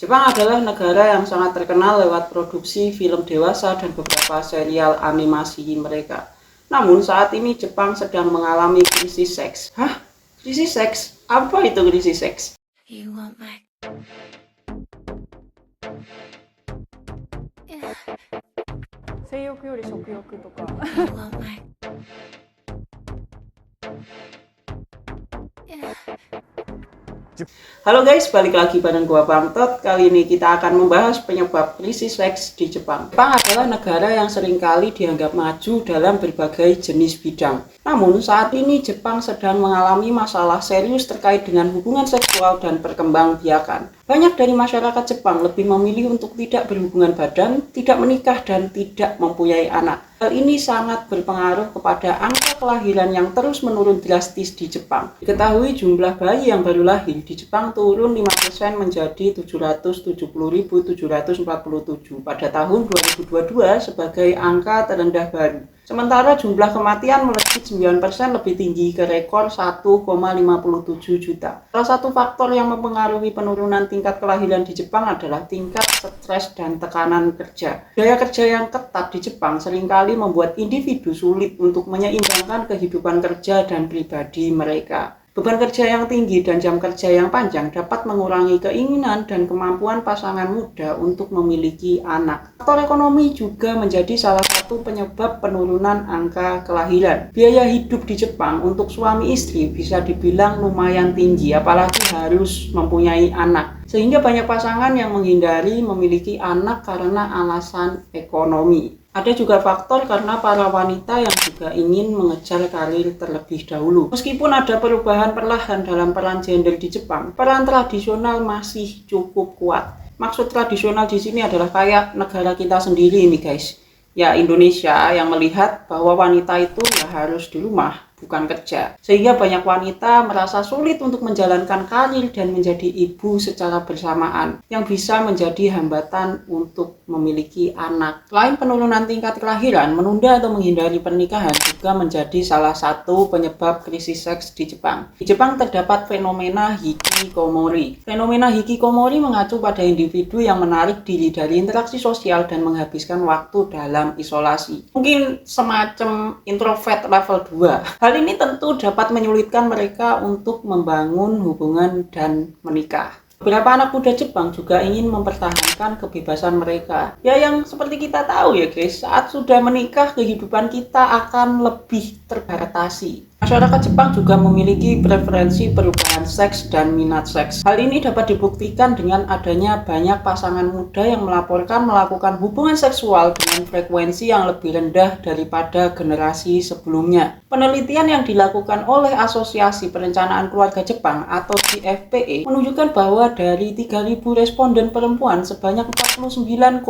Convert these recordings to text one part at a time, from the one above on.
Jepang adalah negara yang sangat terkenal lewat produksi film dewasa dan beberapa serial animasi mereka. Namun saat ini Jepang sedang mengalami krisis seks. Hah? Krisis seks? Apa itu krisis seks? You want my... 性欲より食欲とか You want my... Halo guys, balik lagi bareng gua Bangtot. Kali ini kita akan membahas penyebab krisis seks di Jepang. Jepang adalah negara yang seringkali dianggap maju dalam berbagai jenis bidang. Namun saat ini Jepang sedang mengalami masalah serius terkait dengan hubungan seksual dan perkembangbiakan. Banyak dari masyarakat Jepang lebih memilih untuk tidak berhubungan badan, tidak menikah, dan tidak mempunyai anak. Hal ini sangat berpengaruh kepada angka kelahiran yang terus menurun drastis di Jepang. Diketahui jumlah bayi yang baru lahir di Jepang turun 5% menjadi 770.747 pada tahun 2022 sebagai angka terendah baru. Sementara jumlah kematian melejit 9% lebih tinggi ke rekor 1,57 juta. Salah satu faktor yang mempengaruhi penurunan tingkat kelahiran di Jepang adalah tingkat stres dan tekanan kerja. Budaya kerja yang ketat di Jepang seringkali membuat individu sulit untuk menyeimbangkan kehidupan kerja dan pribadi mereka. Beban kerja yang tinggi dan jam kerja yang panjang dapat mengurangi keinginan dan kemampuan pasangan muda untuk memiliki anak. Faktor ekonomi juga menjadi salah satu penyebab penurunan angka kelahiran. Biaya hidup di Jepang untuk suami istri bisa dibilang lumayan tinggi, apalagi harus mempunyai anak. Sehingga banyak pasangan yang menghindari memiliki anak karena alasan ekonomi. Ada juga faktor karena para wanita yang juga ingin mengejar karir terlebih dahulu. Meskipun ada perubahan perlahan dalam peran gender di Jepang, peran tradisional masih cukup kuat. Maksud tradisional di sini adalah kayak negara kita sendiri ini guys. Ya Indonesia yang melihat bahwa wanita itu ya harus di rumah, bukan kerja. Sehingga banyak wanita merasa sulit untuk menjalankan karir dan menjadi ibu secara bersamaan, yang bisa menjadi hambatan untuk memiliki anak. Selain penurunan tingkat kelahiran, menunda atau menghindari pernikahan juga menjadi salah satu penyebab krisis seks di Jepang. Di Jepang terdapat fenomena hikikomori. Fenomena hikikomori mengacu pada individu yang menarik diri dari interaksi sosial dan menghabiskan waktu dalam isolasi. Mungkin semacam introvert level 2. Hal ini tentu dapat menyulitkan mereka untuk membangun hubungan dan menikah. Beberapa anak muda Jepang juga ingin mempertahankan kebebasan mereka. Ya yang seperti kita tahu ya guys, saat sudah menikah kehidupan kita akan lebih terbatasi. Masyarakat Jepang juga memiliki preferensi perubahan seks dan minat seks. Hal ini dapat dibuktikan dengan adanya banyak pasangan muda yang melaporkan melakukan hubungan seksual dengan frekuensi yang lebih rendah daripada generasi sebelumnya. Penelitian yang dilakukan oleh Asosiasi Perencanaan Keluarga Jepang atau JFPE menunjukkan bahwa dari 3.000 responden perempuan, sebanyak 49,3%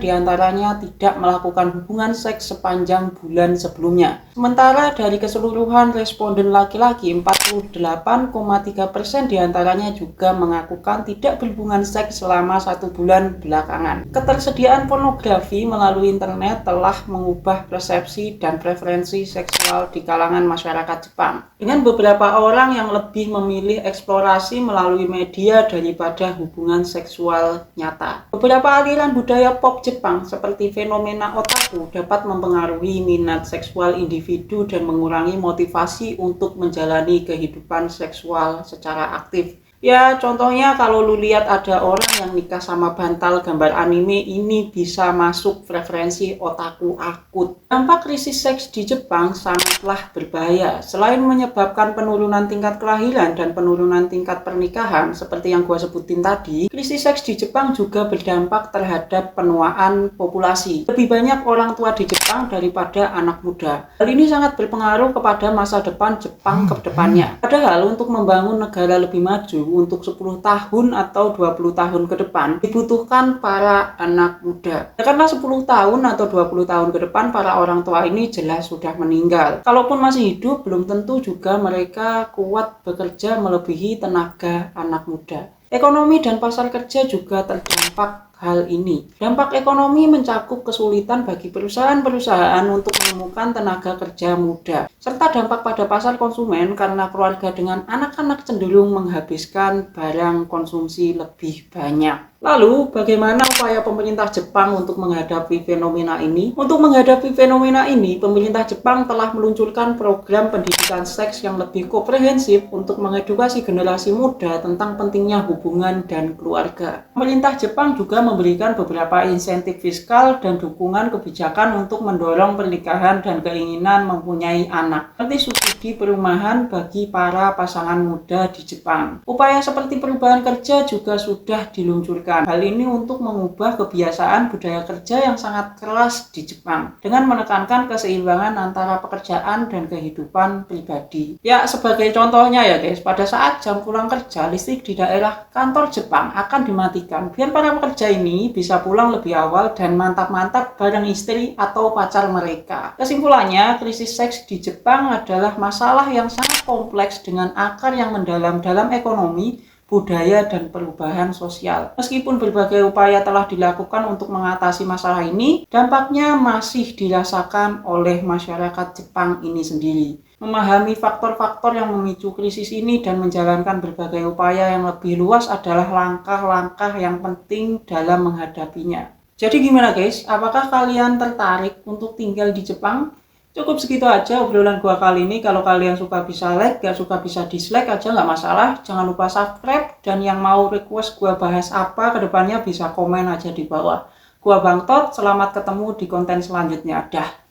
diantaranya tidak melakukan hubungan seks sepanjang bulan sebelumnya. Sementara dari keseluruhan responden laki-laki, 48,3% diantaranya juga mengakukan tidak berhubungan seks selama 1 bulan belakangan. Ketersediaan pornografi melalui internet telah mengubah persepsi dan preferensi seksual di kalangan masyarakat Jepang. Dengan beberapa orang yang lebih memilih eksplorasi melalui media daripada hubungan seksual nyata. Beberapa aliran budaya pop Jepang seperti fenomena otaku dapat mempengaruhi minat seksual individu dan mengurangi motivasi untuk menjalani kehidupan seksual secara aktif. Ya contohnya kalau lu lihat ada orang yang nikah sama bantal gambar anime, ini bisa masuk preferensi otaku akut. Dampak krisis seks di Jepang sangatlah berbahaya. Selain menyebabkan penurunan tingkat kelahiran dan penurunan tingkat pernikahan seperti yang gua sebutin tadi, krisis seks di Jepang juga berdampak terhadap penuaan populasi. Lebih banyak orang tua di Jepang daripada anak muda. Hal ini sangat berpengaruh kepada masa depan Jepang ke depannya. Padahal untuk membangun negara lebih maju untuk 10 tahun atau 20 tahun ke depan dibutuhkan para anak muda. Ya, karena 10 tahun atau 20 tahun ke depan para orang tua ini jelas sudah meninggal. Kalaupun masih hidup belum tentu juga mereka kuat bekerja melebihi tenaga anak muda. Ekonomi dan pasar kerja juga terdampak hal ini. Dampak ekonomi mencakup kesulitan bagi perusahaan-perusahaan untuk menemukan tenaga kerja muda, serta dampak pada pasar konsumen karena keluarga dengan anak-anak cenderung menghabiskan barang konsumsi lebih banyak. Lalu, bagaimana upaya pemerintah Jepang untuk menghadapi fenomena ini? Untuk menghadapi fenomena ini, pemerintah Jepang telah meluncurkan program pendidikan seks yang lebih komprehensif untuk mengedukasi generasi muda tentang pentingnya hubungan dan keluarga. Pemerintah Jepang juga memberikan beberapa insentif fiskal dan dukungan kebijakan untuk mendorong pernikahan dan keinginan mempunyai anak, seperti subsidi perumahan bagi para pasangan muda di Jepang. Upaya seperti perubahan kerja juga sudah diluncurkan. Hal ini untuk mengubah kebiasaan budaya kerja yang sangat keras di Jepang dengan menekankan keseimbangan antara pekerjaan dan kehidupan pribadi. Ya, sebagai contohnya ya guys, pada saat jam pulang kerja, listrik di daerah kantor Jepang akan dimatikan biar para pekerja ini bisa pulang lebih awal dan mantap-mantap bareng istri atau pacar mereka. Kesimpulannya, krisis seks di Jepang adalah masalah yang sangat kompleks dengan akar yang mendalam dalam ekonomi, budaya, dan perubahan sosial. Meskipun berbagai upaya telah dilakukan untuk mengatasi masalah ini, dampaknya masih dirasakan oleh masyarakat Jepang ini sendiri. Memahami faktor-faktor yang memicu krisis ini dan menjalankan berbagai upaya yang lebih luas adalah langkah-langkah yang penting dalam menghadapinya. Jadi gimana guys? Apakah kalian tertarik untuk tinggal di Jepang? Cukup segitu aja obrolan gua kali ini. Kalau kalian suka bisa like, gak suka bisa dislike aja, nggak masalah. Jangan lupa subscribe, dan yang mau request gua bahas apa kedepannya bisa komen aja di bawah. Gua Bang Tot, selamat ketemu di konten selanjutnya. Dah.